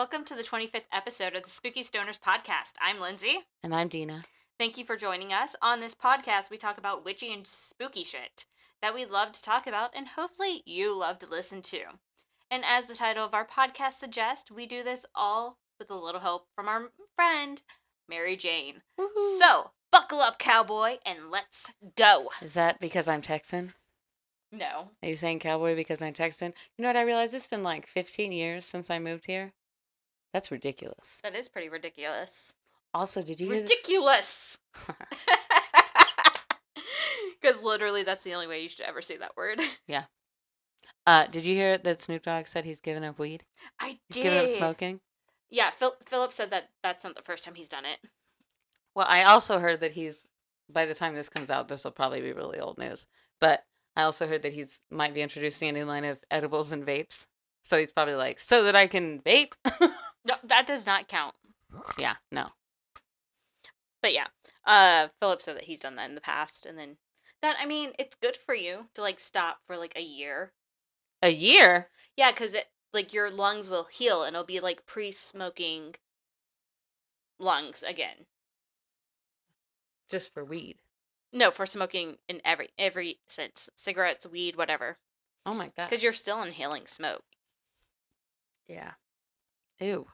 Welcome to the 25th episode of the Spooky Stonerzzz podcast. I'm Lindsey. And I'm Denah. Thank you for joining us. On this podcast, we talk about witchy and spooky shit that we love to talk about and hopefully you love to listen to. And as the title of our podcast suggests, we do this all with a little help from our friend, Mary Jane. Woo-hoo. So, buckle up, cowboy, and let's go. Is that because I'm Texan? No. Are you saying cowboy because I'm Texan? You know what I realized? It's been like 15 years since I moved here. That's ridiculous. That is pretty ridiculous. Also, did you Ridiculous! Because literally that's the only way you should ever say that word. Yeah. Did you hear that Snoop Dogg said he's giving up weed? I He's giving up smoking? Yeah, Philip said that that's not the first time he's done it. Well, I also heard that by the time this comes out, this will probably be really old news. But I also heard that he's might be introducing a new line of edibles and vapes. So he's probably like, so that I can vape? No, that does not count. Yeah, no. But yeah, Philip said that he's done that in the past, and then that, I mean, it's good for you to like stop for like a year. A year? Yeah, because it like your lungs will heal, and it'll be like pre-smoking lungs again. Just for weed? No, for smoking in every sense, cigarettes, weed, whatever. Oh my god. Because you're still inhaling smoke. Yeah. Ew.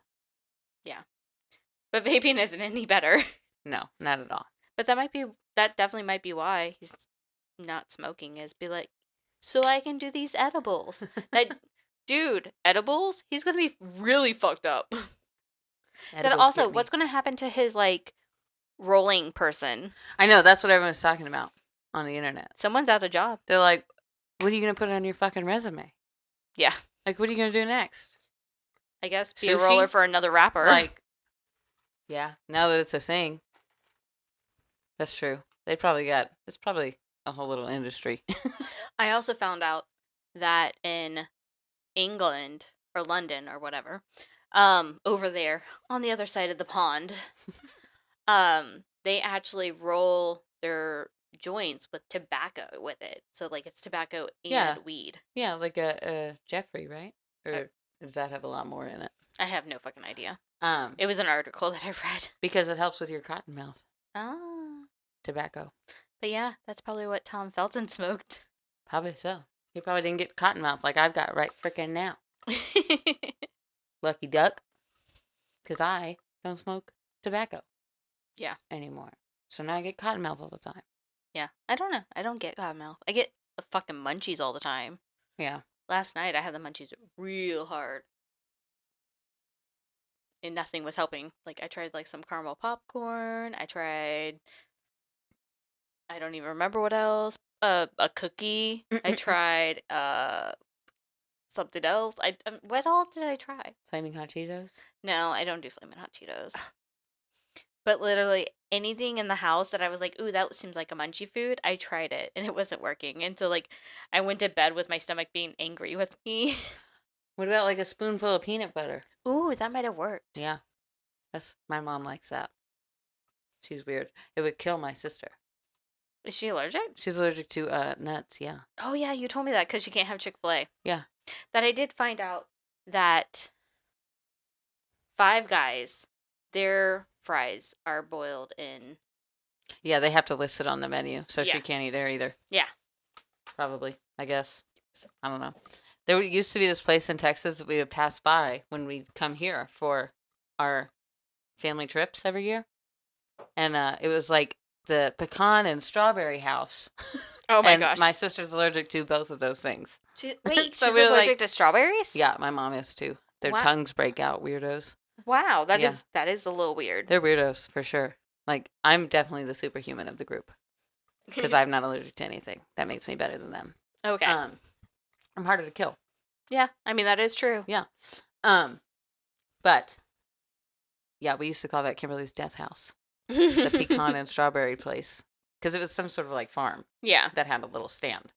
Yeah. But vaping isn't any better. No, not at all. But that definitely might be why he's not smoking, is be like, so I can do these edibles. Dude, edibles? He's going to be really fucked up. Then also, what's going to happen to his, like, rolling person? I know, that's what everyone's talking about on the internet. Someone's out of job. They're like, what are you going to put on your fucking resume? Yeah. Like, what are you going to do next? I guess be a roller for another rapper. Like, yeah, now that it's a thing. That's true. It's probably a whole little industry. I also found out that in England, or London, or whatever, over there, on the other side of the pond, they actually roll their joints with tobacco with it. So, like, it's tobacco and weed. Yeah, like a Jeffrey, right? Or does that have a lot more in it? I have no fucking idea. It was an article that I read. Because it helps with your cotton mouth. Oh. Tobacco. But yeah, that's probably what Tom Felton smoked. Probably so. He probably didn't get cotton mouth like I've got right frickin' now. Lucky duck. Because I don't smoke tobacco. Yeah. Anymore. So now I get cotton mouth all the time. Yeah. I don't know. I don't get cotton mouth. I get the fucking munchies all the time. Yeah. Last night I had the munchies real hard. And nothing was helping. Like, I tried, like, some caramel popcorn. I tried... I don't even remember what else. A cookie. I tried, something else. What all did I try? Flaming Hot Cheetos? No, I don't do Flaming Hot Cheetos. But literally anything in the house that I was like, ooh, that seems like a munchie food, I tried it, and it wasn't working. And so, like, I went to bed with my stomach being angry with me. What about, like, a spoonful of peanut butter? Ooh, that might have worked. Yeah. My mom likes that. She's weird. It would kill my sister. Is she allergic? She's allergic to nuts, yeah. Oh, yeah, you told me that because she can't have Chick-fil-A. Yeah. That I did find out that Five Guys, their fries are boiled in... Yeah, they have to list it on the menu, so Yeah. she can't eat there either. Yeah. Probably, I guess. I don't know. There used to be this place in Texas that we would pass by when we'd come here for our family trips every year. And it was like the pecan and strawberry house. Oh my and gosh. My sister's allergic to both of those things. Wait, So she's we were allergic like- to strawberries? Yeah, my mom is too. Their Wow. tongues break out, weirdos. Wow, that Yeah. is a little weird. They're weirdos, for sure. Like, I'm definitely the superhuman of the group. Because I'm not allergic to anything. That makes me better than them. Okay. I'm harder to kill. Yeah, I mean, that is true. Yeah. But, yeah, we used to call that Kimberly's Death House. The pecan and strawberry place. Because it was some sort of, like, farm Yeah. that had a little stand.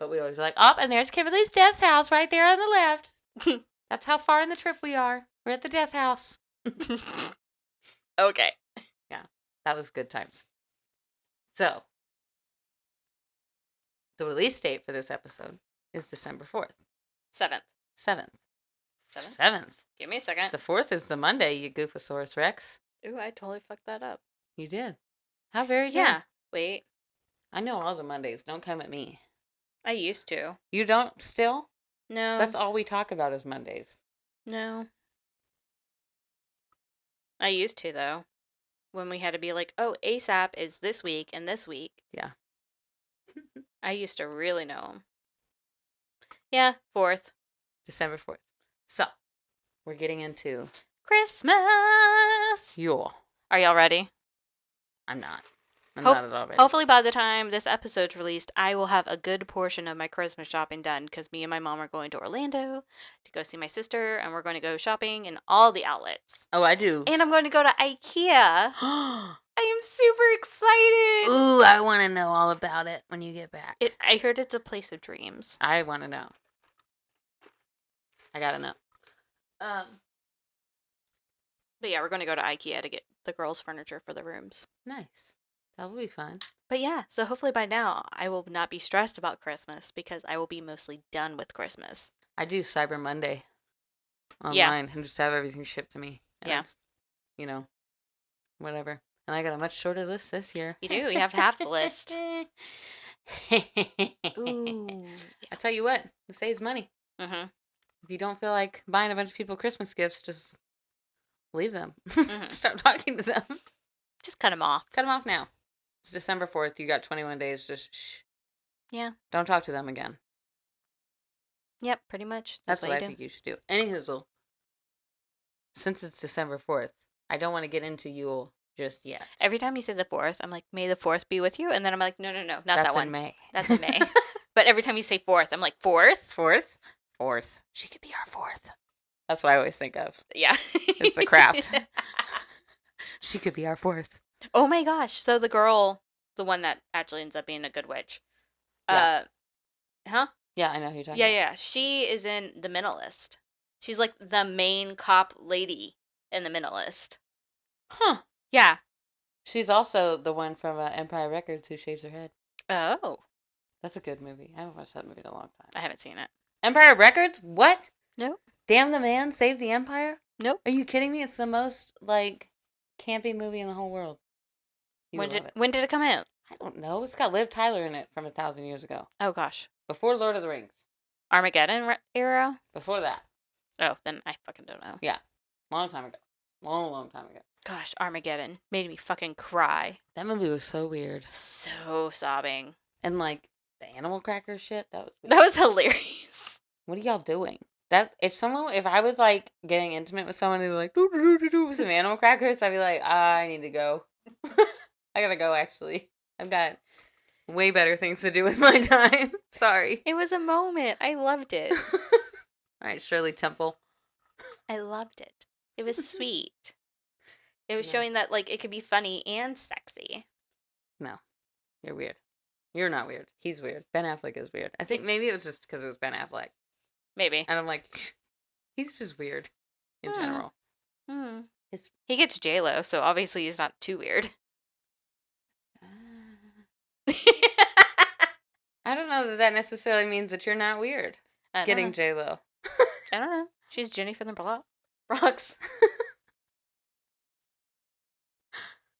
But we'd always be like, oh, and there's Kimberly's Death House right there on the left. That's how far in the trip we are. We're at the Death House. Okay. Yeah, that was good times. So, the release date for this episode is December 4th. 7th. 7th. 7th? 7th. Give me a second. The 4th is the Monday, you Goofosaurus Rex. Ooh, I totally fucked that up. You did. How very dare. Yeah. Wait. I know all the Mondays. Don't come at me. I used to. You don't still? No. That's all we talk about is Mondays. No. I used to, though. When we had to be like, oh, ASAP is this week and this week. Yeah. I used to really know them. Yeah, 4th. December 4th. So, we're getting into Christmas! Yule. Are y'all ready? I'm not. I'm not at all ready. Hopefully by the time this episode's released, I will have a good portion of my Christmas shopping done because me and my mom are going to Orlando to go see my sister, and we're going to go shopping in all the outlets. Oh, I do. And I'm going to go to IKEA. I am super excited. Ooh, I want to know all about it when you get back. I heard it's a place of dreams. I want to know. I gotta know. But yeah, we're going to go to IKEA to get the girls' furniture for the rooms. Nice. That will be fun. But yeah, so hopefully by now I will not be stressed about Christmas because I will be mostly done with Christmas. I do Cyber Monday online Yeah. and just have everything shipped to me. And Yeah. it's, you know, whatever. And I got a much shorter list this year. You do. You have half the list. Ooh. I tell you what, it saves money. Mm-hmm. If you don't feel like buying a bunch of people Christmas gifts, just leave them. Mhm. Stop talking to them. Just cut them off. Cut them off now. It's December 4th. You got 21 days. Just shh. Yeah. Don't talk to them again. Yep, pretty much. That's what I you do. think you should do. Anyhoozle, since it's December 4th, I don't want to get into Yule just yet. Every time you say the 4th, I'm like, may the 4th be with you. And then I'm like, no, not That's that one. in May. That's in May. But every time you say 4th, I'm like, 4th? 4th? 4th. She could be our 4th. That's what I always think of. Yeah. It's the craft. She could be our 4th. Oh my gosh. So the girl, the one that actually ends up being a good witch. Yeah. Huh? Yeah, I know who you're talking Yeah, about. yeah. She is in The Mentalist. She's like the main cop lady in The Mentalist. Huh. Yeah. She's also the one from Empire Records who shaves her head. Oh. That's a good movie. I haven't watched that movie in a long time. I haven't seen it. Empire Records? What? Nope. Damn the Man Saved the Empire? Nope. Are you kidding me? It's the most, like, campy movie in the whole world. You When would love it. did it come out? I don't know. It's got Liv Tyler in it from 1,000 years ago. Oh gosh. Before Lord of the Rings. Armageddon era? Before that. Oh, then I fucking don't know. Yeah. Long time ago. Long time ago. Gosh, Armageddon made me fucking cry. That movie was so weird. So sobbing. And, like, the animal cracker shit, that was weird. That was hilarious. What are y'all doing? That if I was like getting intimate with someone who was like do with some animal crackers, I'd be like, I need to go. I gotta go. Actually, I've got way better things to do with my time. Sorry. It was a moment. I loved it. All right, Shirley Temple. I loved it. It was sweet. It was No. showing that like it could be funny and sexy. No, you're weird. You're not weird. He's weird. Ben Affleck is weird. I think maybe it was just because it was Ben Affleck, Maybe. and I'm like, he's just weird in Hmm. general. Hmm. It's He gets J-Lo, so obviously he's not too weird. I don't know that necessarily means that you're not weird. I Getting don't J-Lo. know. I don't know. She's Jenny from the Bronx.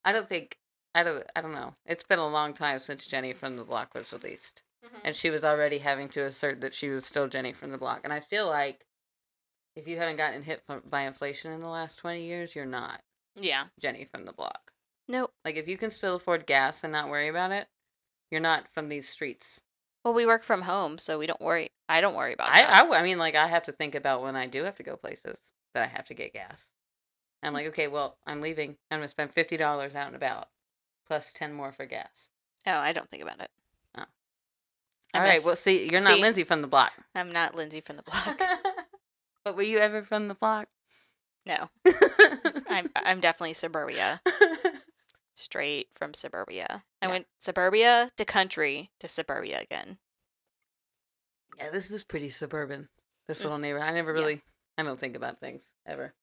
I don't know. It's been a long time since Jenny from the Block was released. And she was already having to assert that she was still Jenny from the Block. And I feel like if you haven't gotten hit by inflation in the last 20 years, you're not Yeah. Jenny from the Block. Nope. Like, if you can still afford gas and not worry about it, you're not from these streets. Well, we work from home, so we don't worry. I don't worry about gas. I mean, like, I have to think about when I do have to go places that I have to get gas. I'm like, okay, well, I'm leaving. I'm going to spend $50 out and about, plus 10 more for gas. Oh, I don't think about it. Oh. I All right, miss- well, see, you're not see- Lindsay from the Block. I'm not Lindsay from the Block. But were you ever from the Block? No. I'm definitely suburbia. Straight from suburbia. I Yeah. went suburbia to country to suburbia again. Yeah, this is pretty suburban, this Mm. little neighborhood. I don't think about things, ever.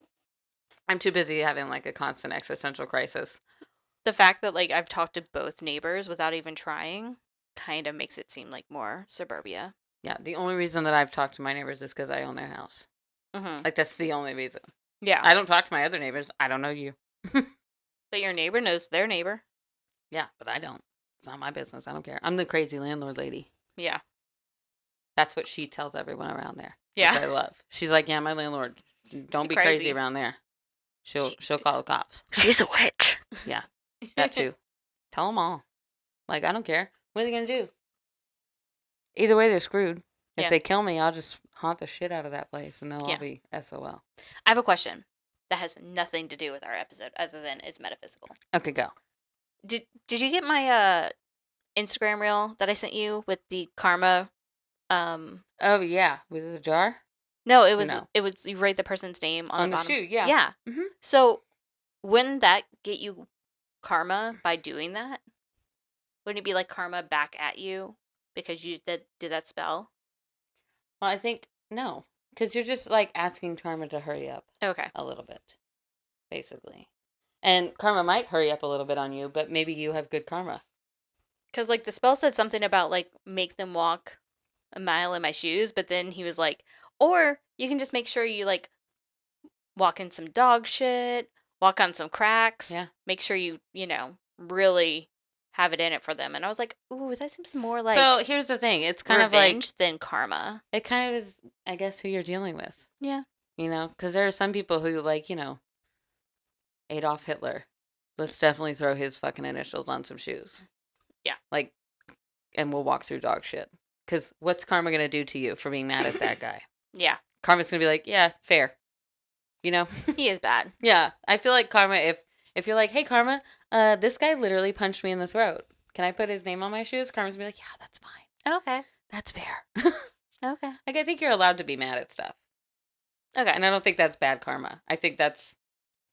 I'm too busy having, like, a constant existential crisis. The fact that like I've talked to both neighbors without even trying kind of makes it seem like more suburbia. Yeah, the only reason that I've talked to my neighbors is because I own their house. Mm-hmm. Like, that's the only reason. Yeah. I don't talk to my other neighbors. I don't know you. But your neighbor knows their neighbor. Yeah, but I don't. It's not my business. I don't care. I'm the crazy landlord lady. Yeah. That's what she tells everyone around there. Yeah. Which I love. She's like, yeah, my landlord. Don't be crazy around there. She'll call the cops. She's a witch. Yeah, that too. Tell them all. Like, I don't care. What are they gonna do? Either way, they're screwed. If Yeah. they kill me, I'll just haunt the shit out of that place, and they'll Yeah. all be SOL. I have a question that has nothing to do with our episode, other than it's metaphysical. Okay, go. Did you get my Instagram reel that I sent you with the karma? Oh yeah, with the jar. No, it was No. you write the person's name on the bottom. shoe. Yeah. Yeah. Mhm. So wouldn't that get you karma by doing that? Wouldn't it be like karma back at you because you did that spell? Well, I think no, because you're just like asking karma to hurry up Okay. a little bit, basically. And karma might hurry up a little bit on you, but maybe you have good karma. Because like the spell said something about like make them walk a mile in my shoes, but then he was like, or you can just make sure you like walk in some dog shit, walk on some cracks. Yeah. Make sure you really have it in it for them. And I was like, ooh, that seems more like So here's the thing. It's kind of like revenge than karma. it kind of is, I guess, who you're dealing with. Yeah. You know, because there are some people who like, Adolf Hitler. Let's definitely throw his fucking initials on some shoes. Yeah. Like, and we'll walk through dog shit. Because what's karma going to do to you for being mad at that guy? Yeah. Karma's going to be like, yeah, fair. You know? He is bad. Yeah. I feel like karma, if you're like, hey, karma, this guy literally punched me in the throat. Can I put his name on my shoes? Karma's going to be like, yeah, that's fine. Okay. That's fair. Okay. Like, I think you're allowed to be mad at stuff. Okay. And I don't think that's bad karma. I think that's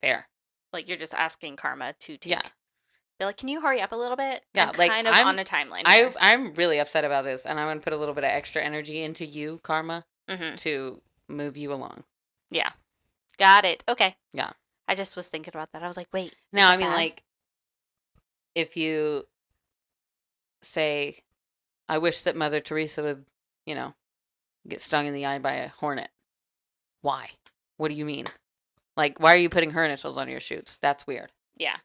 fair. Like you're just asking karma to take. Yeah. Be like, can you hurry up a little bit? Yeah, I'm like, kind of I'm- on a timeline. here. I'm really upset about this, and I'm going to put a little bit of extra energy into you, karma, Mhm. to move you along. Yeah. Got it. Okay. Yeah. I just was thinking about that. I was like, wait. Now, is I mean, that bad? like, if you say, I wish that Mother Teresa would, get stung in the eye by a hornet. Why? What do you mean? Like, why are you putting her initials on your shoes? That's weird. Yeah.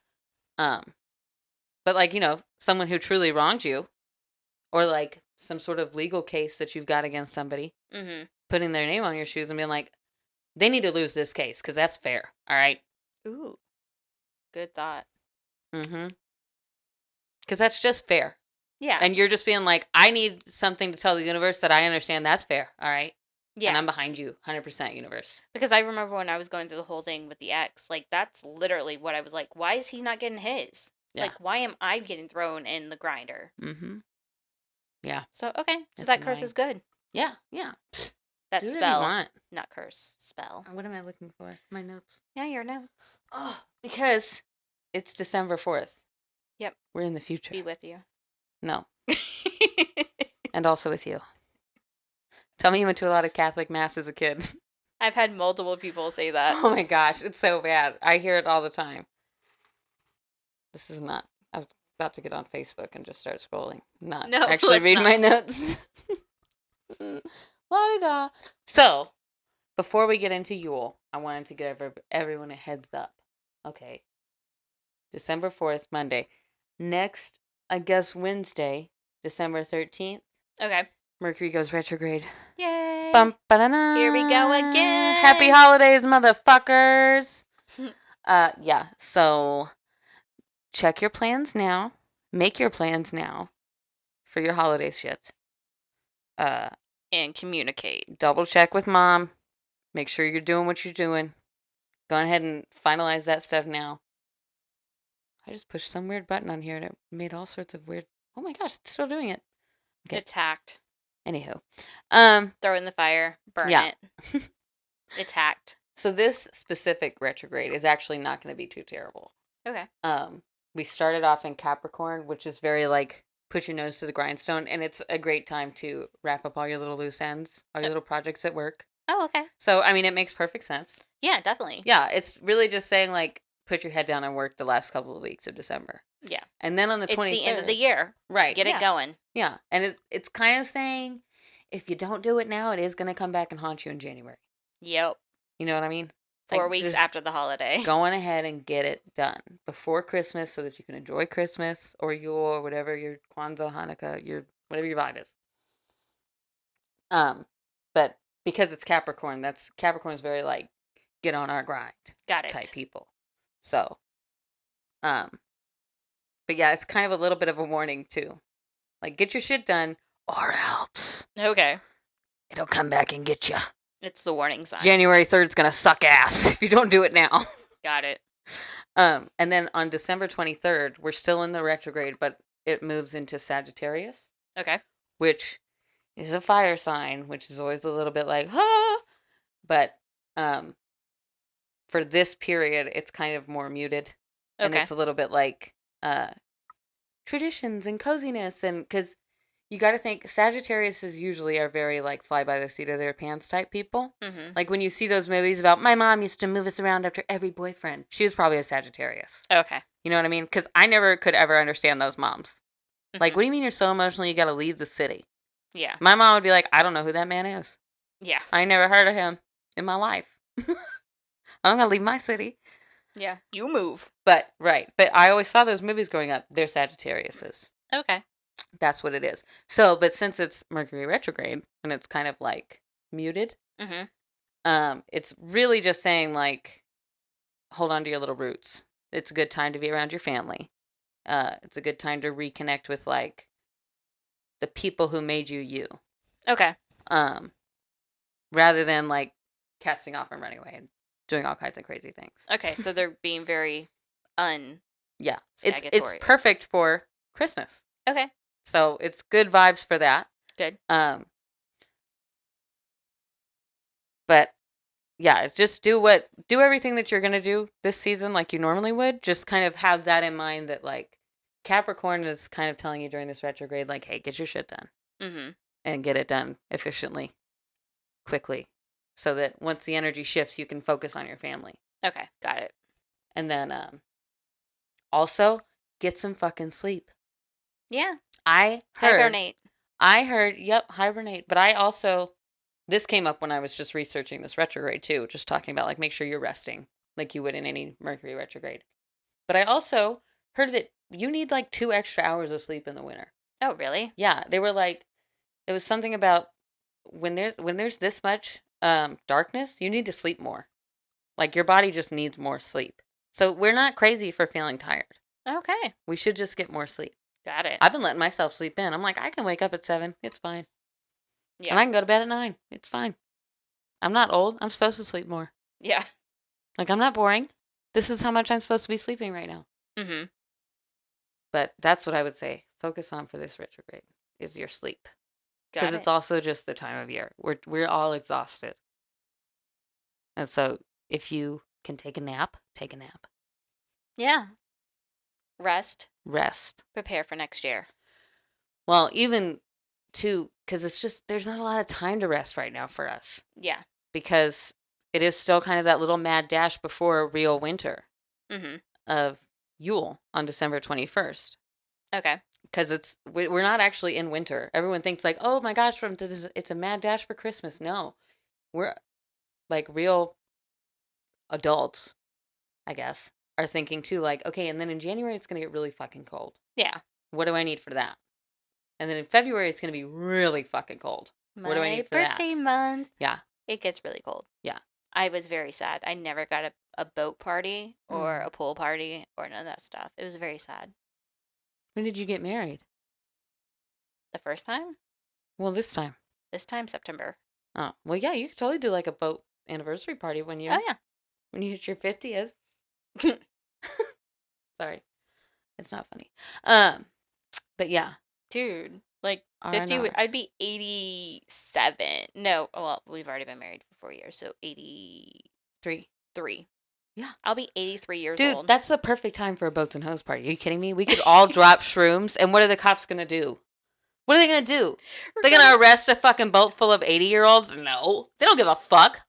But like, someone who truly wronged you, or like some sort of legal case that you've got against somebody, Mm-hmm. putting their name on your shoes and being like, they need to lose this case because that's fair. All right. Ooh. Good thought. Mm-hmm. Because that's just fair. Yeah. And you're just being like, I need something to tell the universe that I understand that's fair. All right. yeah. And I'm behind you 100% universe. Because I remember when I was going through the whole thing with the ex, like that's literally what I was like, why is he not getting his? Yeah. Like, why am I getting thrown in the grinder? Mm-hmm. Yeah. So, okay. So It's that curse annoying. is good. Yeah. Yeah. That Do whatever you spell. want. Not curse. Spell. What am I looking for? My notes. Yeah, your notes. Oh, because it's December 4th. Yep. We're in the future. Be with you. No. And also with you. Tell me you went to a lot of Catholic Mass as a kid. I've had multiple people say that. Oh my gosh, it's so bad. I hear it all the time. This is not. I was about to get on Facebook and just start scrolling. Not No, actually let's read my not. notes. La-da-da. So, before we get into Yule, I wanted to give everyone a heads up. Okay. December 4th, Monday. Next, I guess Wednesday, December 13th, Okay. Mercury goes retrograde. Yay. Bum, ba-da-na. Here we go again. Happy holidays, motherfuckers. Yeah, so check your plans now. Make your plans now for your holiday shit. And communicate. Double check with mom. Make sure you're doing what you're doing. Go ahead and finalize that stuff now. I just pushed some weird button on here and it made all sorts of weird. Oh my gosh, it's still doing it. Okay. It's hacked. Anywho. Throw it in the fire. Burn Yeah. it. It's hacked. So this specific retrograde is actually not going to be too terrible. Okay. We started off in Capricorn, which is very like put your nose to the grindstone, and it's a great time to wrap up all your little loose ends, all your little projects at work. Oh, okay. So, I mean, it makes perfect sense. Yeah, definitely. Yeah, it's really just saying like put your head down and work the last couple of weeks of December. Yeah. And then on the 23rd. It's the end of the year. Right. Get yeah. it going. Yeah. And it's kind of saying if you don't do it now, it is going to come back and haunt you in January. Yep. You know what I mean? 4 Like, weeks just after the holiday. going ahead and get it done before Christmas so that you can enjoy Christmas or your whatever your Kwanzaa, Hanukkah, your whatever your vibe is. But because it's Capricorn, Capricorn's very like get on our grind Got it. type people. So, but yeah, it's kind of a little bit of a warning too. Like, get your shit done or else Okay. it'll come back and get you. It's the warning sign. January 3rd's gonna suck ass if you don't do it now. Got it. And then on December 23rd, we're still in the retrograde, but it moves into Sagittarius, Okay. which is a fire sign, which is always a little bit like, ah. But for this period, it's kind of more muted. And Okay. it's a little bit like traditions and coziness. And because you got to think, Sagittarius usually are very like fly by the seat of their pants type people. Mm-hmm. Like when you see those movies about my mom used to move us around after every boyfriend. She was probably a Sagittarius. Okay. You know what I mean? Because I never could ever understand those moms. Like, Mhm. what do you mean you're so emotional you got to leave the city? Yeah. My mom would be like, I don't know who that man is. Yeah. I ain't never heard of him in my life. I'm going to leave my city. Yeah. You move. But, right. But I always saw those movies growing up. They're Sagittariuses. Okay. That's what it is. So, but since it's Mercury retrograde and it's kind of like muted, Mm-hmm. it's really just saying like, hold on to your little roots. It's a good time to be around your family. It's a good time to reconnect with like the people who made you you. Okay. Rather than like casting off and running away and doing all kinds of crazy things. Okay. So they're being very Yeah. It's Sagittarius. perfect for Christmas. Okay. So it's good vibes for that. Good. But yeah, it's just do everything that you're gonna do this season like you normally would. Just kind of have that in mind that like Capricorn is kind of telling you during this retrograde, like, hey, get your shit done. Mm-hmm. And get it done efficiently, quickly. So that once the energy shifts, you can focus on your family. Okay. Got it. And then also get some fucking sleep. Yeah. I Hibernate. heard, yep, hibernate. But I also, this came up when I was just researching this retrograde too, just talking about like make sure you're resting like you would in any Mercury retrograde. But I also heard that you need like 2 extra hours of sleep in the winter. Oh, really? Yeah, they were like, it was something about when there's this much darkness, you need to sleep more. Like your body just needs more sleep. So we're not crazy for feeling tired. Okay. We should just get more sleep. Got it. I've been letting myself sleep in. I'm like, I can wake up at 7. It's fine. Yeah. And I can go to bed at 9. It's fine. I'm not old. I'm supposed to sleep more. Yeah. Like, I'm not boring. This is how much I'm supposed to be sleeping right now. Mm-hmm. But that's what I would say. Focus on for this retrograde is your sleep. Got Because it. it's also just the time of year. We're all exhausted. And so if you can take a nap, take a nap. Yeah. Rest. Prepare for next year. Well, even too, because it's just, there's not a lot of time to rest right now for us. Yeah. Because it is still kind of that little mad dash before a real winter Mm-hmm. of Yule on December 21st. Okay. Because we're not actually in winter. Everyone thinks like, oh my gosh, it's a mad dash for Christmas. No, we're like real adults, I guess, are thinking too like, okay, and then in January it's going to get really fucking cold. Yeah. What do I need for that? And then in February it's going to be really fucking cold. What do I need for that? My birthday month. Yeah. It gets really cold. Yeah. I was very sad. I never got a boat party or a pool party or none of that stuff. It was very sad. When did you get married? The first time? Well, this time. This time, September. Oh, well, yeah, you could totally do like a boat anniversary party when you Oh, yeah. when you hit your 50th. Sorry. It's not funny. But yeah. Dude, like R 50, and R. I'd be 87. No, well, we've already been married for 4 years, so 83. Yeah. I'll be 83 years Dude, old. that's the perfect time for a boats and hose party. Are you kidding me? We could all drop shrooms, and what are the cops going to do? What are they going to do? They're going to arrest a fucking boat full of 80-year-olds? No. They don't give a fuck.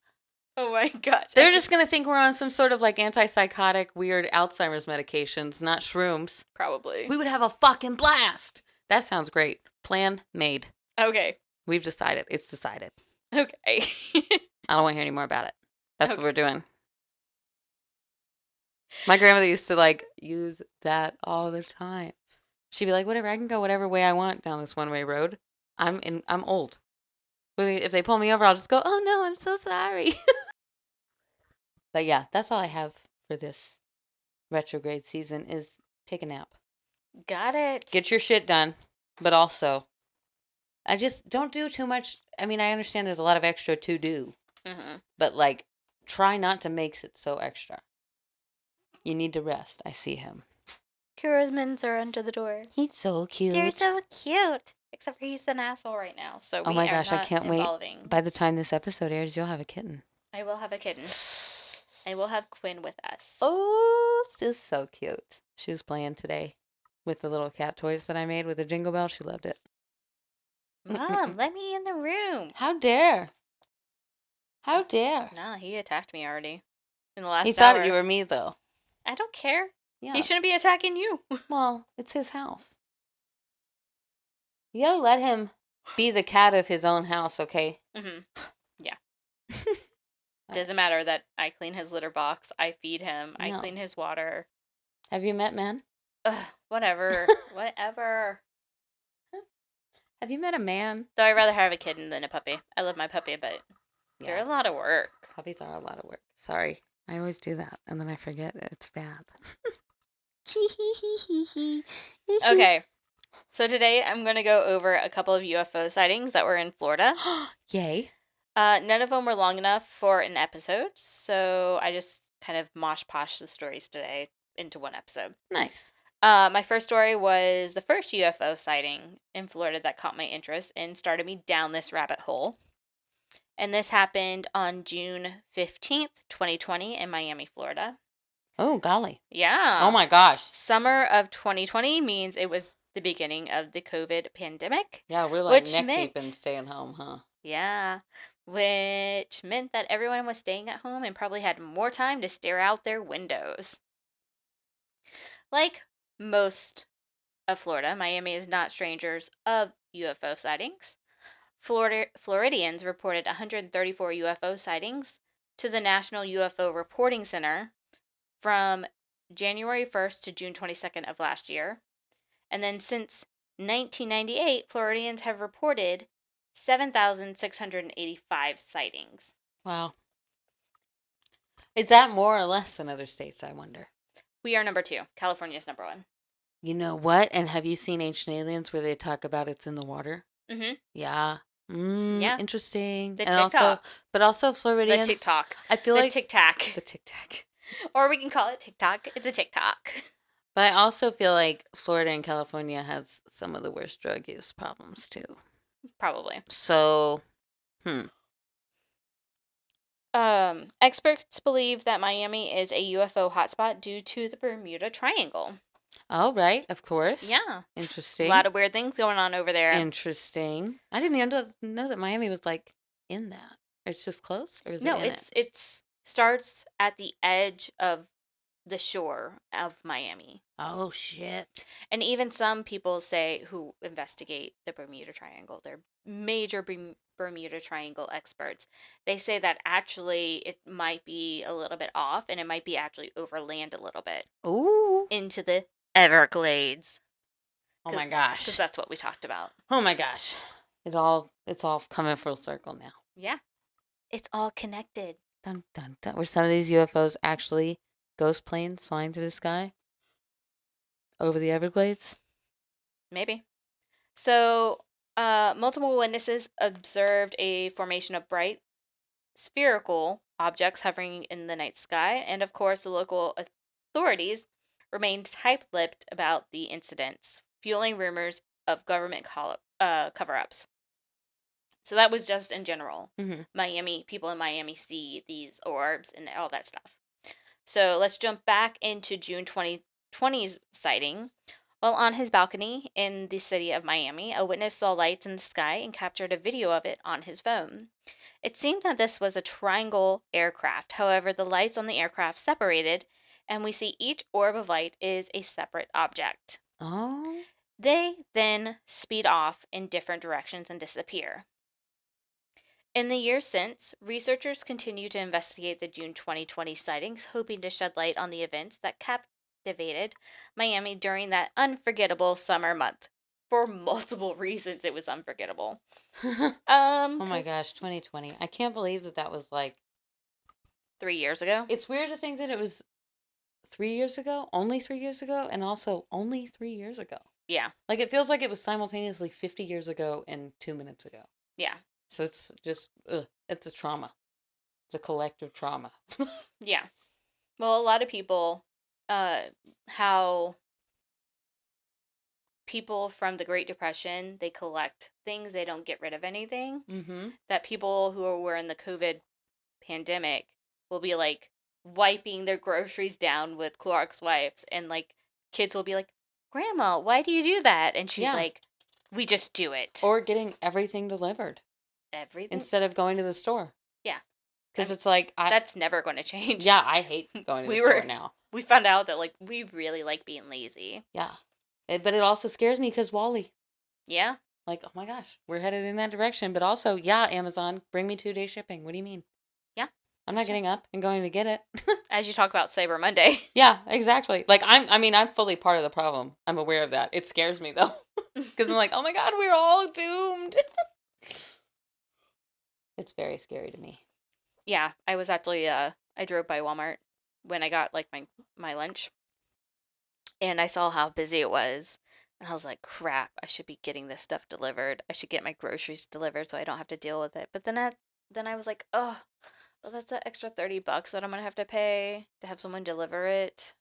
Oh my gosh. They're just going to think we're on some sort of like antipsychotic, weird Alzheimer's medications, not shrooms. Probably. We would have a fucking blast. That sounds great. Plan made. Okay. We've decided. It's decided. Okay. I don't want to hear any more about it. That's Okay. what we're doing. My grandmother used to like use that all the time. She'd be like, "Whatever, I can go whatever way I want down this one-way road. I'm old. If they pull me over, I'll just go, oh no, I'm so sorry." But yeah, that's all I have for this retrograde season is take a nap. Got it. Get your shit done, but also, I just don't do too much. I mean, I understand there's a lot of extra to do, but like, try not to make it so extra. You need to rest. I see him. Kurosmans are under the door. He's so cute. They're so cute. Except for he's an asshole right now. So Oh my gosh, I can't wait. involving. By the time this episode airs, you'll have a kitten. I will have a kitten. I will have Quinn with us. Oh, she's so cute. She was playing today with the little cat toys that I made with the jingle bell. She loved it. Mom, let me in the room. How dare? How dare? Nah, he attacked me already. In the last He hour. thought you were me, though. I don't care. Yeah. He shouldn't be attacking you. Well, it's his house. You gotta let him be the cat of his own house, okay? Yeah. Doesn't matter that I clean his litter box. I feed him. I clean his water. Have you met man? Whatever. Whatever. Have you met a man? Though I'd rather have a kitten than a puppy. I love my puppy, but they're a lot of work. Puppies are a lot of work. Sorry. I always do that, and then I forget it's bad. Okay. So today I'm going to go over a couple of UFO sightings that were in Florida. Yay. None of them were long enough for an episode, so I just kind of mosh-posh the stories today into one episode. Nice. My first story was the first UFO sighting in Florida that caught my interest and started me down this rabbit hole. And this happened on June 15th, 2020 in Miami, Florida. Oh, golly. Yeah. Oh, my gosh. Summer of 2020 means it was the beginning of the COVID pandemic. Yeah, we're like neck deep in staying home, huh? Yeah. Which meant that everyone was staying at home and probably had more time to stare out their windows. Like most of Florida, Miami is not strangers of UFO sightings. Floridians reported 134 UFO sightings to the National UFO Reporting Center from January 1st to June 22nd of last year. And then since 1998, Floridians have reported 7,685 sightings. Wow. Is that more or less than other states, I wonder? We are number 2. California's number 1. You know what? And have you seen Ancient Aliens where they talk about it's in the water? Mm-hmm. Yeah. Yeah. Interesting. The and TikTok. But also Floridians. The TikTok. I feel the like Tic-Tac. The Tic-Tac. Or we can call it TikTok. It's a TikTok. But I also feel like Florida and California has some of the worst drug use problems too. Probably. So, Experts believe that Miami is a UFO hotspot due to the Bermuda Triangle. Oh, right, of course. Yeah. Interesting. A lot of weird things going on over there. Interesting. I didn't even know that Miami was like in that. It's just close, or is no, it in it's starts at the edge of the shore of Miami. Oh shit. And even some people say who investigate the Bermuda Triangle, they're major Bermuda Triangle experts. They say that actually it might be a little bit off and it might be actually overland a little bit. Ooh. Into the Everglades. Oh my gosh. Because that's what we talked about. Oh my gosh. It's all coming full circle now. Yeah. It's all connected. Dun dun dun. Were some of these UFOs actually ghost planes flying through the sky? Over the Everglades? Maybe. So, multiple witnesses observed a formation of bright spherical objects hovering in the night sky, and of course the local authorities remained tight-lipped about the incidents, fueling rumors of government cover-ups. So that was just in general. Mm-hmm. People in Miami see these orbs and all that stuff. So let's jump back into June 2020's sighting. While on his balcony in the city of Miami, a witness saw lights in the sky and captured a video of it on his phone. It seemed that this was a triangle aircraft. However, the lights on the aircraft separated, and we see each orb of light is a separate object. Oh. They then speed off in different directions and disappear. In the years since, researchers continue to investigate the June 2020 sightings, hoping to shed light on the events that captivated Miami during that unforgettable summer month. For multiple reasons, it was unforgettable. Oh my gosh, 2020. I can't believe that was like 3 years ago. It's weird to think that it was 3 years ago, only 3 years ago, and also only 3 years ago. Yeah. Like it feels like it was simultaneously 50 years ago and 2 minutes ago. Yeah. So it's just, it's a trauma. It's a collective trauma. Yeah. Well, a lot of people, how people from the Great Depression, they collect things, they don't get rid of anything. Mm-hmm. That people who were in the COVID pandemic will be like wiping their groceries down with Clorox wipes, and like kids will be like, "Grandma, why do you do that?" And she's like, "We just do it." Or getting everything delivered. Everything? Instead of going to the store. Yeah. Because it's like... that's never going to change. Yeah, I hate going to the store now. We found out that like we really like being lazy. Yeah. But it also scares me because Wally. Yeah. Like, oh my gosh, we're headed in that direction. But also, yeah, Amazon, bring me 2-day shipping. What do you mean? Yeah. I'm not getting up and going to get it. As you talk about Cyber Monday. Yeah, exactly. Like, I'm fully part of the problem. I'm aware of that. It scares me, though. Because I'm like, oh my God, we're all doomed. It's very scary to me. Yeah, I was actually, I drove by Walmart when I got, like, my lunch. And I saw how busy it was. And I was like, crap, I should be getting this stuff delivered. I should get my groceries delivered so I don't have to deal with it. But then I was like, oh, well, that's an extra $30 that I'm going to have to pay to have someone deliver it.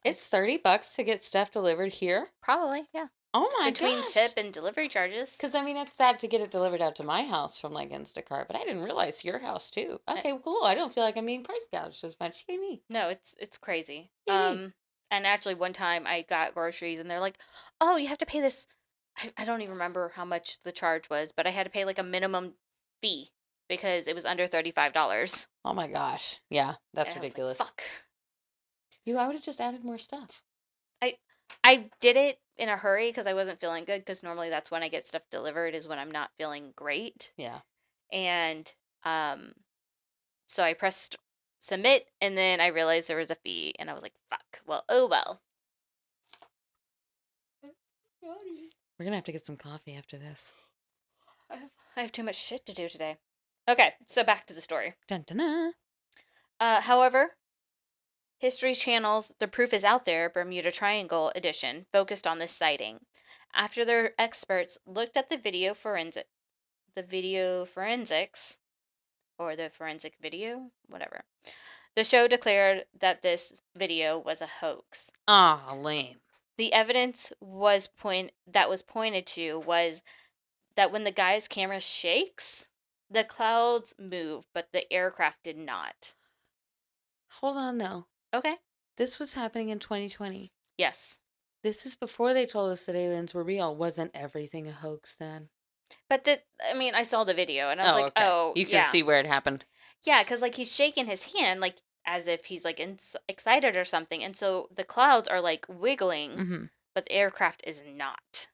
It's $30 to get stuff delivered here? Probably, yeah. Oh my gosh. Between tip and delivery charges. Because, it's sad to get it delivered out to my house from, like, Instacart, but I didn't realize your house, too. Okay, well, cool. I don't feel like I'm being price gouged as much. Yay me. No, it's crazy. Yay. And actually one time I got groceries and they're like, oh, you have to pay this. I don't even remember how much the charge was, but I had to pay, like, a minimum fee because it was under $35. Oh my gosh. Yeah, that's And ridiculous. I was like, fuck. I would have just added more stuff. I did it in a hurry because I wasn't feeling good, because normally that's when I get stuff delivered, is when I'm not feeling great. Yeah. And so I pressed submit, and then I realized there was a fee, and I was like, fuck. Well, oh well. We're going to have to get some coffee after this. I have too much shit to do today. Okay, so back to the story. Dun, dun, dun. However, History Channel's The Proof Is Out There Bermuda Triangle edition focused on this sighting. After their experts looked at the video forensics, or the forensic video, whatever, the show declared that this video was a hoax. Ah, lame. The evidence was pointed to was that when the guy's camera shakes, the clouds move, but the aircraft did not. Hold on, though. Okay. This was happening in 2020. Yes. This is before they told us that aliens were real. Wasn't everything a hoax then? But I saw the video, and I was like, okay. oh, you can see where it happened. Yeah, because, like, he's shaking his hand, like, as if he's, like, excited or something. And so the clouds are, like, wiggling, but the aircraft is not.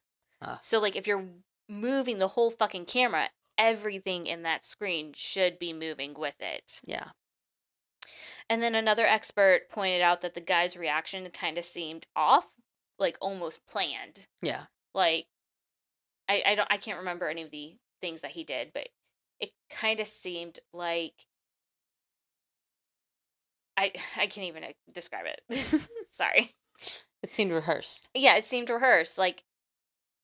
So, like, if you're moving the whole fucking camera, everything in that screen should be moving with it. Yeah. And then another expert pointed out that the guy's reaction kind of seemed off, like almost planned. Yeah. Like, I can't remember any of the things that he did, but it kind of seemed like, I can't even describe it. Sorry. It seemed rehearsed. Yeah, it seemed rehearsed. Like,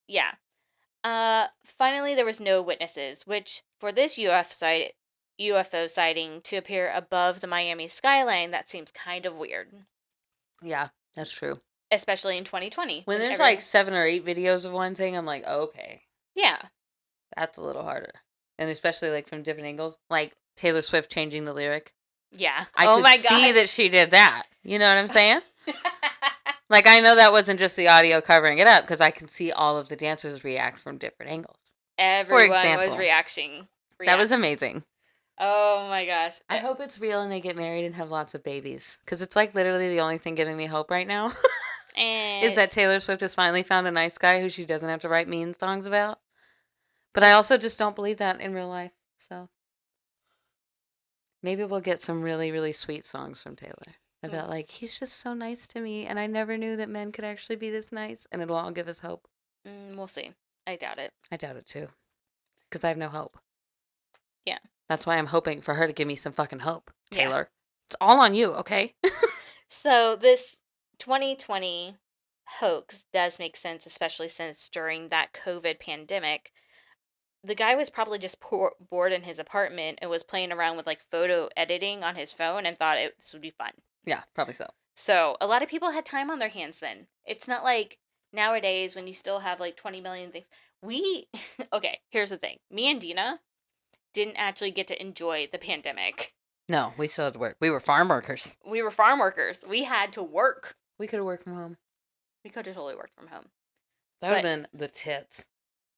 yeah. Finally, there was no witnesses, which for this UFO sighting to appear above the Miami skyline, that seems kind of weird. Yeah, that's true. Especially in 2020. When there's like 7 or 8 videos of one thing, I'm like, oh, okay. Yeah. That's a little harder. And especially like from different angles. Like Taylor Swift changing the lyric. Yeah. I could see that she did that. You know what I'm saying? Like, I know that wasn't just the audio covering it up, because I can see all of the dancers react from different angles. Everyone was reacting. That was amazing. Oh my gosh. I hope it's real and they get married and have lots of babies. Because it's like literally the only thing giving me hope right now. Is that Taylor Swift has finally found a nice guy who she doesn't have to write mean songs about. But I also just don't believe that in real life. So maybe we'll get some really, really sweet songs from Taylor about like, he's just so nice to me, and I never knew that men could actually be this nice, and it'll all give us hope. We'll see. I doubt it. I doubt it too, because I have no hope. Yeah. That's why I'm hoping for her to give me some fucking hope, Yeah. Taylor. It's all on you, okay? So this 2020 hoax does make sense, especially since during that COVID pandemic, the guy was probably just bored in his apartment and was playing around with like photo editing on his phone and thought this would be fun. Yeah, probably so. So a lot of people had time on their hands then. It's not like nowadays when you still have like 20 million things. Okay, here's the thing. Me and Denah didn't actually get to enjoy the pandemic. No, we still had to work. We were farm workers. We were farm workers. We had to work. We could have worked from home. We could have totally worked from home. That would have been the tits.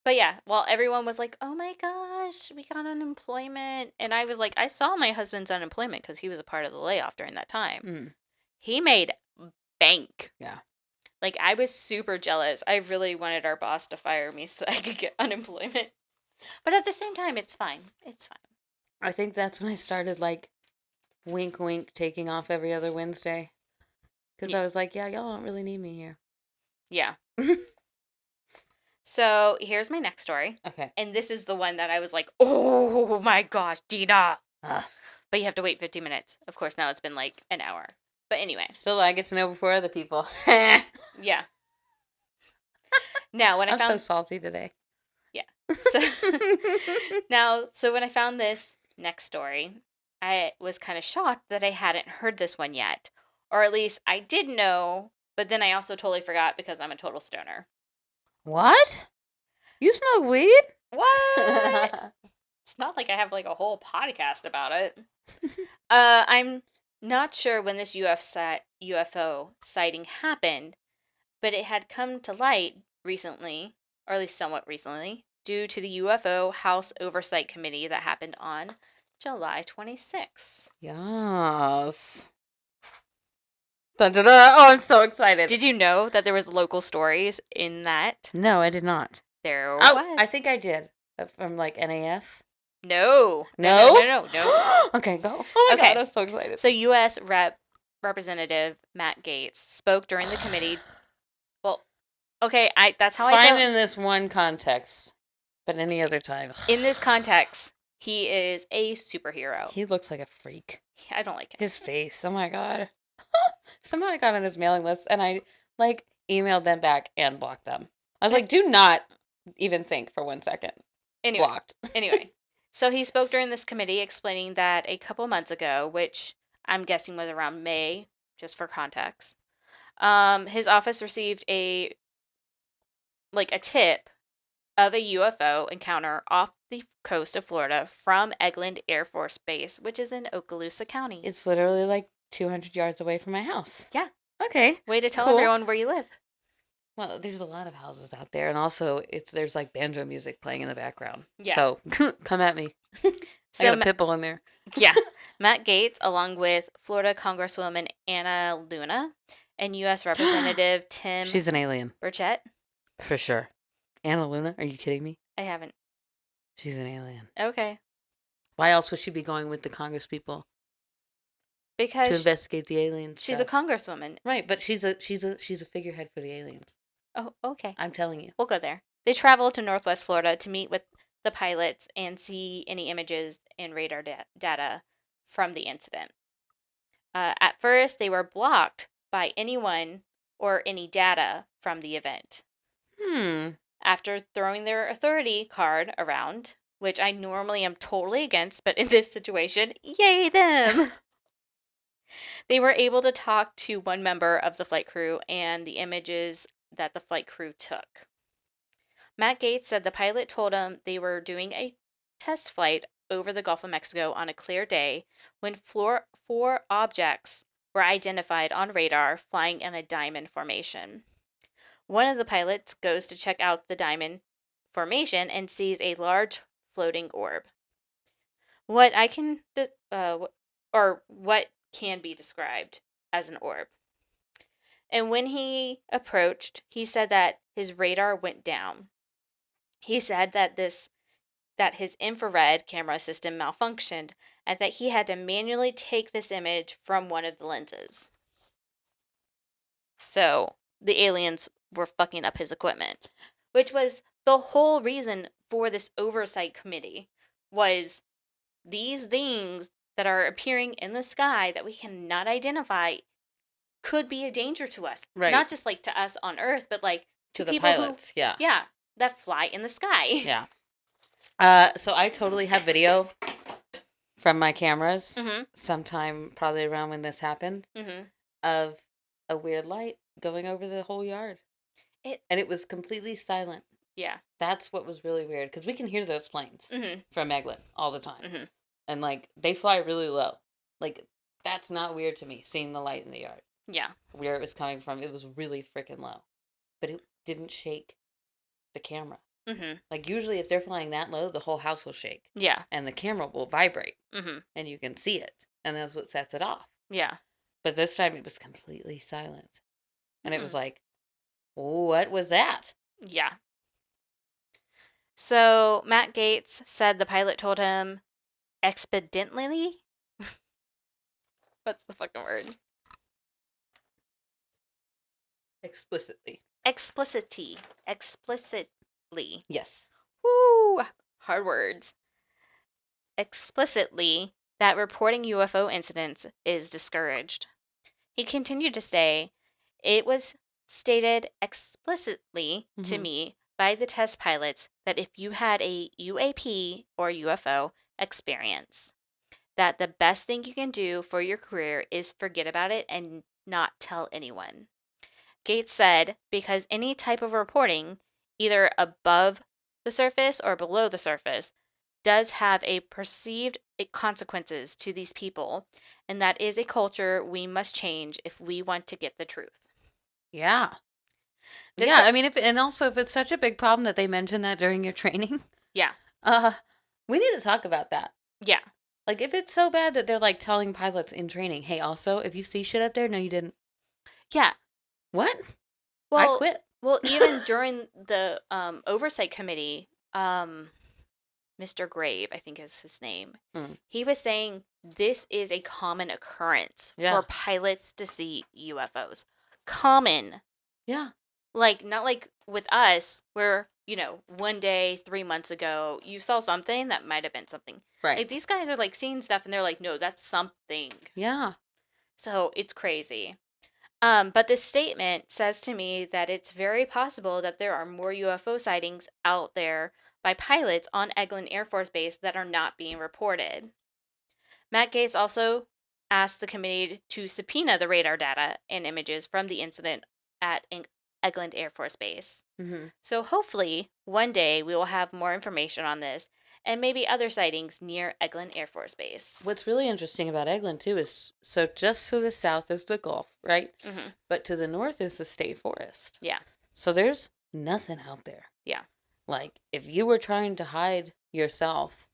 But yeah, while everyone was like, oh my gosh, we got unemployment. And I was like, I saw my husband's unemployment because he was a part of the layoff during that time. Mm. He made bank. Yeah. Like, I was super jealous. I really wanted our boss to fire me so I could get unemployment. But at the same time, it's fine. It's fine. I think that's when I started, like, wink, wink, taking off every other Wednesday. Because I was like, yeah, y'all don't really need me here. Yeah. So, here's my next story. Okay. And this is the one that I was like, oh my gosh, Denah. But you have to wait 15 minutes. Of course, now it's been like an hour. But anyway. Still, I get to know before other people. Yeah. Now, when I'm so salty today. Yeah. So when I found this next story, I was kind of shocked that I hadn't heard this one yet. Or at least I did know, but then I also totally forgot because I'm a total stoner. What? You smoke weed? What? It's not like I have like a whole podcast about it. I'm not sure when this UFO sighting happened, but it had come to light recently, or at least somewhat recently, due to the UFO House Oversight Committee that happened on July 26th. Yes. Dun, dun, dun. Oh, I'm so excited. Did you know that there was local stories in that? No, I did not. There was. Oh, I think I did. From like NAS. No. No. Okay, go. Oh my God, I'm so excited. So U.S. Representative Matt Gaetz spoke during the committee. Well, okay, that's how I Fine in this one context, but any other time. In this context, he is a superhero. He looks like a freak. I don't like him. His face. Oh my God. Somehow I got on his mailing list and I like emailed them back and blocked them. I was like, do not even think for 1 second. Anyway, Blocked. Anyway, so he spoke during this committee explaining that a couple months ago, which I'm guessing was around May, just for context, his office received a tip of a UFO encounter off the coast of Florida from Eglin Air Force Base, which is in Okaloosa County. It's literally like 200 yards away from my house. Yeah. Okay. Way to tell everyone where you live. Well, there's a lot of houses out there, and also there's like banjo music playing in the background. Yeah. So come at me. I got a pitbull in there. Yeah. Matt Gaetz, along with Florida Congresswoman Anna Luna and U.S. Representative Tim. She's an alien. Burchett. For sure. Anna Luna? Are you kidding me? I haven't. She's an alien. Okay. Why else would she be going with the Congress people? Because to investigate the aliens. She's a congresswoman. Right, but she's a figurehead for the aliens. Oh, okay. I'm telling you. We'll go there. They traveled to Northwest Florida to meet with the pilots and see any images and radar data from the incident. At first, they were blocked by anyone or any data from the event. After throwing their authority card around, which I normally am totally against, but in this situation, yay them! They were able to talk to one member of the flight crew and the images that the flight crew took. Matt Gaetz said the pilot told him they were doing a test flight over the Gulf of Mexico on a clear day when 4 objects were identified on radar flying in a diamond formation. One of the pilots goes to check out the diamond formation and sees a large floating orb. What can be described as an orb. And when he approached, he said that his radar went down. He said that this that his infrared camera system malfunctioned and that he had to manually take this image from one of the lenses. So the aliens were fucking up his equipment, which was the whole reason for this oversight committee, was these things that are appearing in the sky that we cannot identify could be a danger to us. Right. Not just like to us on Earth, but like To the people pilots, who, yeah. that fly in the sky. Yeah. So I totally have video from my cameras, Mm-hmm. sometime probably around when this happened, Mm-hmm. of a weird light going over the whole yard. And it was completely silent. Yeah. That's what was really weird, because we can hear those planes Mm-hmm. from Eglin all the time. Mm-hmm. And, like, they fly really low. Like, that's not weird to me, seeing the light in the yard. Yeah. Where it was coming from, it was really freaking low. But it didn't shake the camera. Mm-hmm. Like, usually if they're flying that low, the whole house will shake. Yeah. And the camera will vibrate. Mm-hmm. And you can see it. And that's what sets it off. Yeah. But this time it was completely silent. And it was like, what was that? Yeah. So Matt Gates said the pilot told him expediently. What's the fucking word? Explicitly. Explicitly. Yes. Woo! Hard words. Explicitly that reporting UFO incidents is discouraged. He continued to say, it was stated explicitly to me by the test pilots that if you had a UAP or UFO experience, that the best thing you can do for your career is forget about it and not tell anyone. Gates said, because any type of reporting, either above the surface or below the surface, does have a perceived consequences to these people, and that is a culture we must change if we want to get the truth. Yeah. I mean, and also if it's such a big problem that they mention that during your training. Yeah. We need to talk about that. Yeah. Like, if it's so bad that they're, like, telling pilots in training, hey, also, if you see shit up there, no, you didn't. Yeah. What? Well, I quit. Well, even during the oversight committee, Mr. Grave, I think is his name, he was saying this is a common occurrence for pilots to see UFOs. Common. Yeah. Like, not like with us, where, one day, 3 months ago, you saw something that might have been something. Right. Like, these guys are, like, seeing stuff, and they're like, no, that's something. Yeah. So, it's crazy. But this statement says to me that it's very possible that there are more UFO sightings out there by pilots on Eglin Air Force Base that are not being reported. Matt Gates also asked the committee to subpoena the radar data and images from the incident at Eglin Air Force Base. Mm-hmm. So hopefully one day we will have more information on this and maybe other sightings near Eglin Air Force Base. What's really interesting about Eglin, too, is just to the south is the Gulf, right? Mm-hmm. But to the north is the state forest. Yeah. So there's nothing out there. Yeah. Like, if you were trying to hide yourself,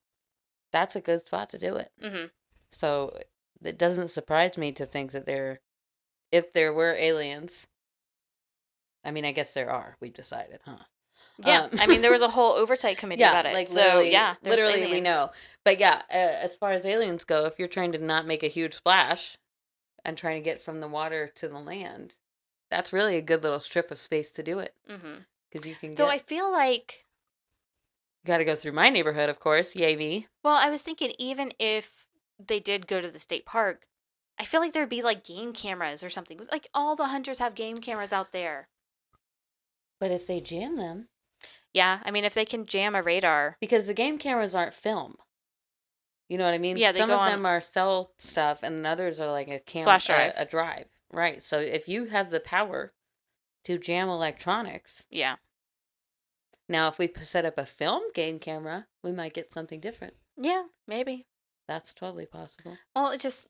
that's a good spot to do it. Mm-hmm. So it doesn't surprise me to think that if there were aliens, I mean, I guess there are, we've decided, huh? Yeah, I mean, there was a whole oversight committee about it. Like, so, literally aliens. we know. But yeah, as far as aliens go, if you're trying to not make a huge splash and trying to get from the water to the land, that's really a good little strip of space to do it. Mm-hmm. Because you can Though I feel like... Got to go through my neighborhood, of course. Yay me. Well, I was thinking even if they did go to the state park, I feel like there'd be, like, game cameras or something. Like, all the hunters have game cameras out there. But if they jam them... Yeah, I mean, if they can jam a radar. Because the game cameras aren't film. You know what I mean? Yeah, Some of them are cell stuff, and others are like a flash drive. A drive. Right. So if you have the power to jam electronics. Yeah. Now, if we set up a film game camera, we might get something different. Yeah, maybe. That's totally possible. Well, it's just,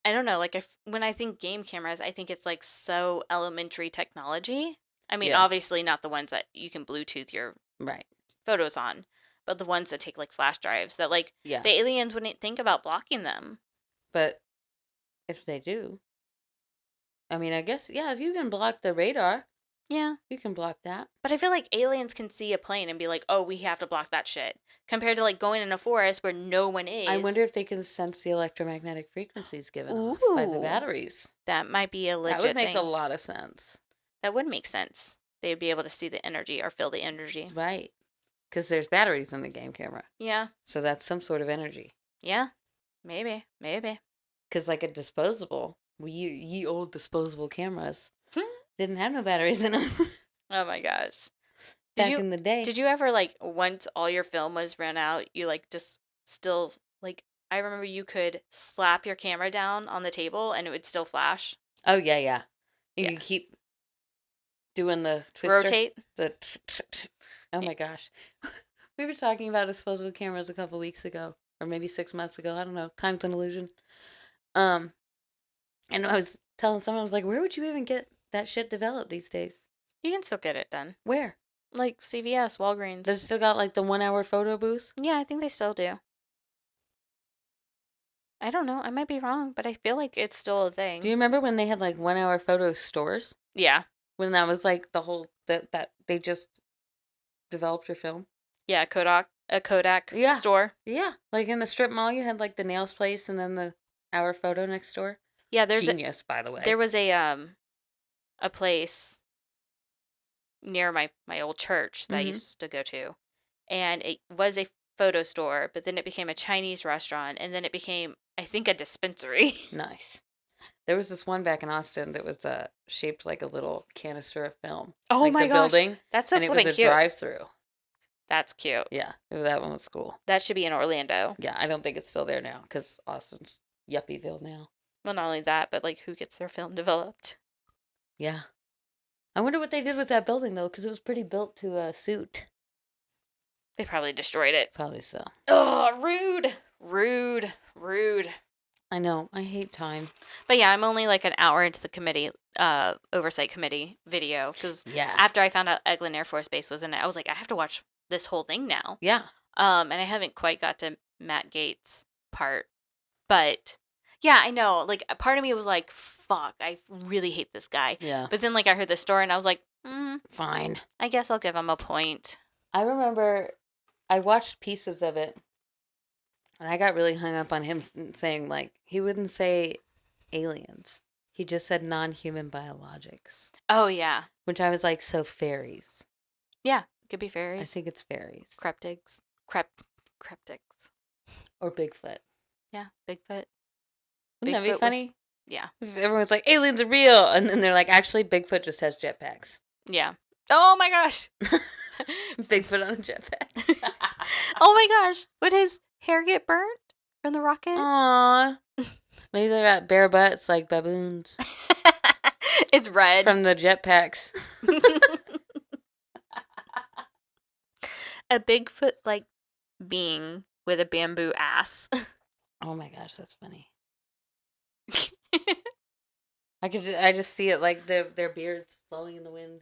I don't know. Like, when I think game cameras, I think it's like so elementary technology. I mean, obviously not the ones that you can Bluetooth your photos on, but the ones that take like flash drives that like the aliens wouldn't think about blocking them. But if they do, I mean, I guess, if you can block the radar. Yeah. You can block that. But I feel like aliens can see a plane and be like, oh, we have to block that shit. Compared to, like, going in a forest where no one is. I wonder if they can sense the electromagnetic frequencies given off by the Ooh. batteries. That might be a legit That would make thing. a lot of sense. That would make sense. They'd be able to see the energy or feel the energy. Right. Because there's batteries in the game camera. Yeah. So that's some sort of energy. Yeah. Maybe. Because like a disposable, ye old disposable cameras didn't have no batteries in them. Oh my gosh. Back in the day. Did you ever, like, once all your film was run out, you, like, just still, like, I remember you could slap your camera down on the table and it would still flash? Oh, yeah. You Yeah. can keep doing the twister. Rotate? Oh my gosh. We were talking about disposable cameras a couple weeks ago. Or maybe 6 months ago. I don't know. Time's an illusion. And I was telling someone, I was like, where would you even get that shit developed these days? You can still get it done. Where? Like CVS, Walgreens. They still got like the 1 hour photo booth? Yeah, I think they still do. I don't know. I might be wrong, but I feel like it's still a thing. Do you remember when they had like 1 hour photo stores? Yeah. When that was like the whole, that they just developed your film? Yeah, a Kodak Yeah. store. Yeah. Like in the strip mall, you had like the nails place and then the hour photo next door. Yeah, there's Genius, by the way. There was a place near my old church that I used to go to, and it was a photo store, but then it became a Chinese restaurant, and then it became, I think, a dispensary. Nice. There was this one back in Austin that was shaped like a little canister of film. Oh like my the gosh. building, That's so and it flipping was a cute. drive-through. That's cute. Yeah, that one was cool. That should be in Orlando. Yeah, I don't think it's still there now because Austin's Yuppieville now. Well, not only that, but, like, who gets their film developed? Yeah. I wonder what they did with that building, though, because it was pretty built to suit. They probably destroyed it. Probably so. Oh, rude. I know. I hate time. But yeah, I'm only like an hour into the committee, oversight committee video, because Yeah. after I found out Eglin Air Force Base was in it, I was like, I have to watch this whole thing now. Yeah. And I haven't quite got to Matt Gates' part, but yeah, I know. Like, a part of me was like, fuck, I really hate this guy. Yeah. But then, like, I heard the story and I was like, Fine. I guess I'll give him a point. I remember I watched pieces of it, and I got really hung up on him saying, like, he wouldn't say aliens. He just said non-human biologics. Oh, yeah. Which I was like, so fairies. Yeah, could be I fairies. think it's fairies. Cryptics. Or Bigfoot. Yeah, Bigfoot. Wouldn't that be Bigfoot was- funny? Yeah. If everyone's like, aliens are real. And then they're like, actually, Bigfoot just has jetpacks. Yeah. Oh my gosh. Bigfoot on a jetpack. Oh my gosh. Would his hair get burnt from the rocket? Aww. Maybe they got bare butts like baboons. It's red. From the jetpacks. A Bigfoot-like being with a bamboo ass. Oh my gosh, that's funny. I just see it like their beards flowing in the wind.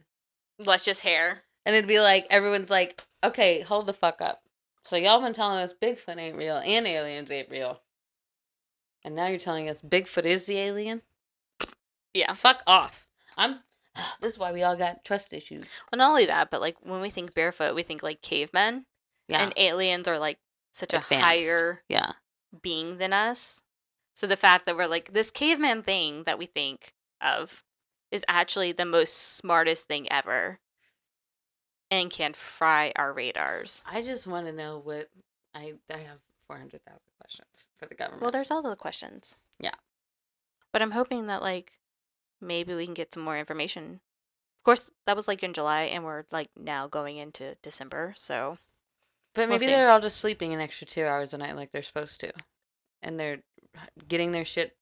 Luscious hair. And it'd be like, everyone's like, okay, hold the fuck up. So y'all been telling us Bigfoot ain't real and aliens ain't real. And now you're telling us Bigfoot is the alien? Yeah. Fuck off. This is why we all got trust issues. Well, not only that, but like when we think barefoot, we think like cavemen. Yeah. And aliens are like such Advanced. a higher Yeah. being than us. So the fact that we're like, this caveman thing that we think of is actually the most smartest thing ever and can fry our radars. I just want to know what I have 400,000 questions for the government. Well, there's all the questions. Yeah. But I'm hoping that like maybe we can get some more information. Of course, that was like in July and we're like now going into December, so But we'll maybe see. they're all just sleeping an extra 2 hours a night like they're supposed to. And they're getting their shit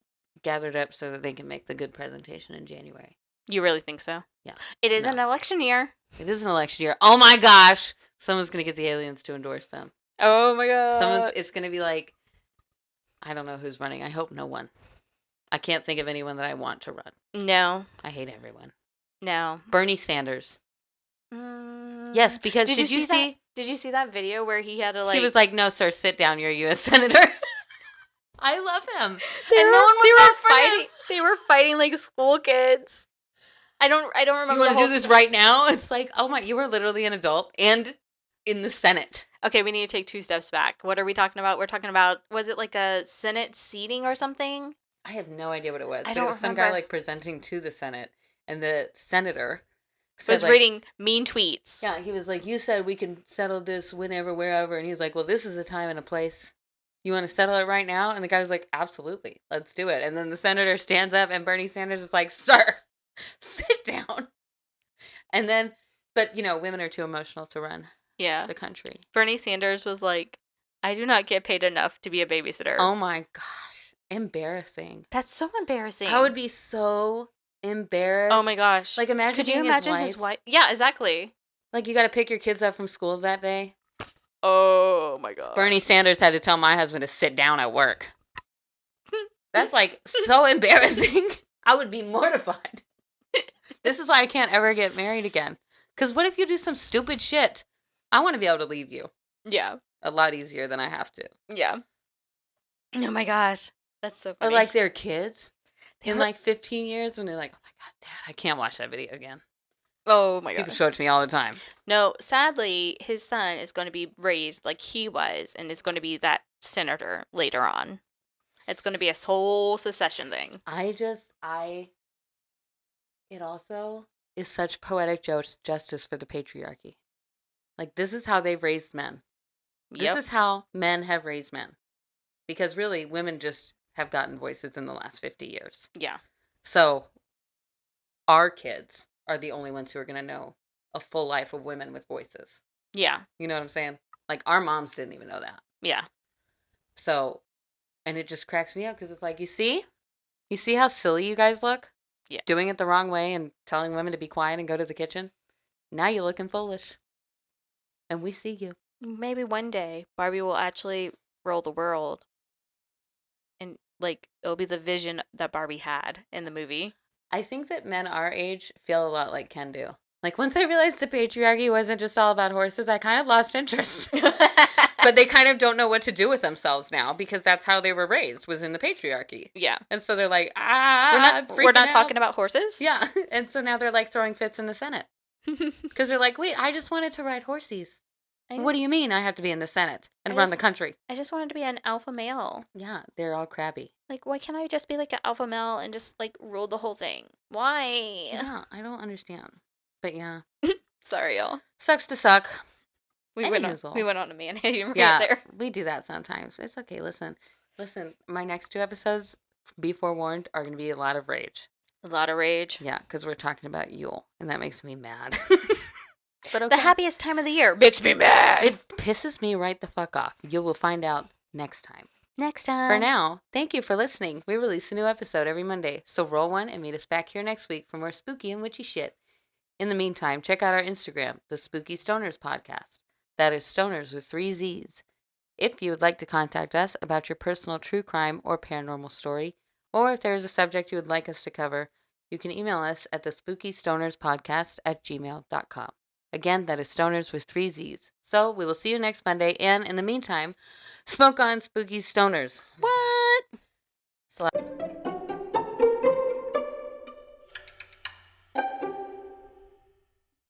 gathered up so that they can make the good presentation in January. You really think so? Yeah. It is No. an election year. It is an election year. Oh my gosh! Someone's going to get the aliens to endorse them. Oh my god. It's going to be like, I don't know who's running. I hope no one. I can't think of anyone that I want to run. No. I hate everyone. No. Bernie Sanders. Mm. Yes, because Did you see that? Did you see that video where he had to like? He was like, "No, sir, sit down. You're a U.S. senator." I love him. They and were, no one was there for him. fighting. They were fighting like school kids. I don't You remember want the to whole do this story. right now? It's like, oh my, you were literally an adult and in the Senate. Okay, we need to take 2 steps back. What are we talking about? We're talking about, was it like a Senate seating or something? I have no idea what it was. I But don't it was some guy remember. like presenting to the Senate, and the senator Was said, like, reading mean tweets. yeah, he was like, you said we can settle this whenever, wherever. And he was like, well, this is a time and a place. You want to settle it right now? And the guy was like, absolutely, let's do it. And then the senator stands up and Bernie Sanders is like, sir, sit down. And then, but you know, women are too emotional to run Yeah. the country. Bernie Sanders was like, I do not get paid enough to be a babysitter. Oh my gosh. Embarrassing. That's so embarrassing. I would be so embarrassed. Oh my gosh. Like, imagine Could you being imagine his wife? Yeah, exactly. Like, you got to pick your kids up from school that day. Oh my god. Bernie Sanders had to tell my husband to sit down at work. That's like so embarrassing. I would be mortified. This is why I can't ever get married again. Because what if you do some stupid shit? I want to be able to leave you. Yeah. A lot easier than I have to. Yeah. Oh my gosh. That's so funny. Or like their kids They in were- like 15 years when they're like, oh my God, Dad, I can't watch that video again. Oh my People gosh. show it to me all the time. No, sadly, his son is going to be raised like he was and is going to be that senator later on. It's going to be a whole secession thing. It also is such poetic justice for the patriarchy. Like, this is how they've raised men. This is how men have raised men. Because really, women just have gotten voices in the last 50 years. Yeah. So, our kids are the only ones who are going to know a full life of women with voices. Yeah. You know what I'm saying? Like, our moms didn't even know that. Yeah. So, and it just cracks me up because it's like, you see how silly you guys look? Yeah. Doing it the wrong way and telling women to be quiet and go to the kitchen? Now you're looking foolish. And we see you. Maybe one day Barbie will actually rule the world. And like it'll be the vision that Barbie had in the movie. I think that men our age feel a lot like Ken do. Like, once I realized the patriarchy wasn't just all about horses, I kind of lost interest. But they kind of don't know what to do with themselves now because that's how they were raised, was in the patriarchy. Yeah. And so they're like, We're not talking about horses? Yeah. And so now they're like throwing fits in the Senate. Because they're like, wait, I just wanted to ride horses. What do you mean I have to be in the Senate and run the country? I just wanted to be an alpha male. Yeah, they're all crabby. Like, why can't I just be like an alpha male and just like rule the whole thing? Why? Yeah, I don't understand. But yeah. Sorry, y'all. Sucks to suck. We went on a man-hating rant Yeah, there. we do that sometimes. It's okay. Listen, my next 2 episodes, be forewarned, are going to be a lot of rage. A lot of rage. Yeah, because we're talking about Yule, and that makes me mad. But okay. The happiest time of the year makes me mad. It pisses me right the fuck off. You will find out next time. Next time. For now, thank you for listening. We release a new episode every Monday, so roll one and meet us back here next week for more spooky and witchy shit. In the meantime, check out our Instagram, the Spooky Stonerzzz Podcast. That is Stonerzzz with 3 Z's. If you would like to contact us about your personal true crime or paranormal story, or if there is a subject you would like us to cover, you can email us at the spookystoners.podcast@gmail.com. Again, that is Stonerzzz with 3 Z's. So, we will see you next Monday, and in the meantime, smoke on, Spooky Stonerzzz. What?